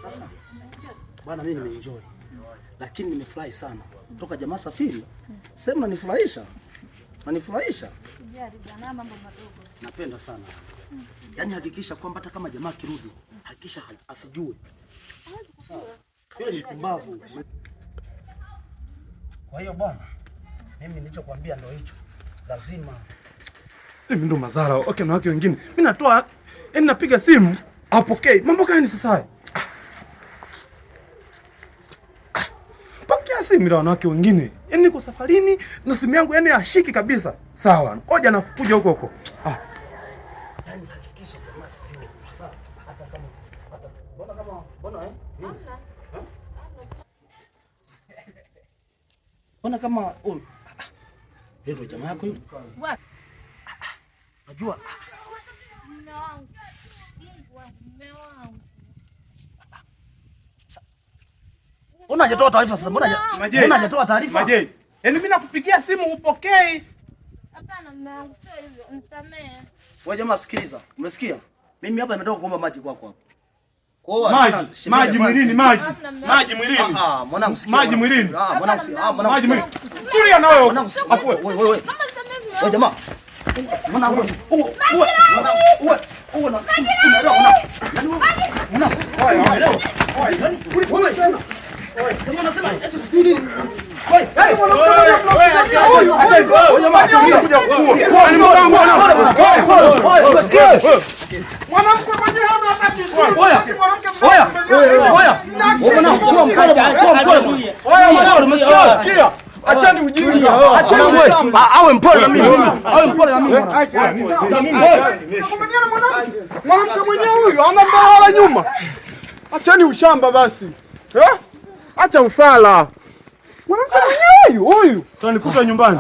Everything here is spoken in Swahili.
Sasa bwana, mimi nimeenjoy, lakini nimefurahi sana toka jamaa safiri. Sema nanifurahisha. Sijali bwana, mambo madogo. Napenda sana. Yaani hakikisha kwamba hata kama jamaa kirudi, hakikisha asijue. Sawa. Wewe ni pumbavu. Kwa hiyo bwana, mimi nilichokuambia ndio hicho. Lazima mimi ndo madhara. Okay, na wake wengine. Mimi natoa, yaani napiga simu, hapokei. Mambo gani sasa haya? Pokea simu na wanawake wengine. Yaani niko safarini na simu yangu yaani hashiki kabisa. Sawa. Ngoja nakuja huko. yaani hakikisha jamaa sijue. Sawa. Hata kama mbona Mbona kama ndio jamaa yako yule? Wapi? Najua. Mume wangu. Mume wangu. Mbona hajatoa taarifa sasa? Mbona hajatoa taarifa? Maje. Yaani mimi nakupigia simu upokei. Hapana mume wangu, sio hivyo. Nisamehe. Wewe jamaa sikiliza. Umesikia? Mimi hapa nimetoka kuomba maji kwako hapa. Maji mwilini, maji. Maji mwilini. Mwanangu sikia. Maji mwilini. Mwanangu. Maji mwilini. Tulia na wewe. Afu wewe. Wewe jamaa. Mwanangu. Mwanamke mwenyewe hana hata kisiri. Sikia. Achani ujinga. Achani awe mpole na mimi. Mwanamke mwenyewe huyu ana mbele wala nyuma. Achani ushamba basi. Acha ufala. Mwanamke mwenyewe huyu. Tutanikuta nyumbani.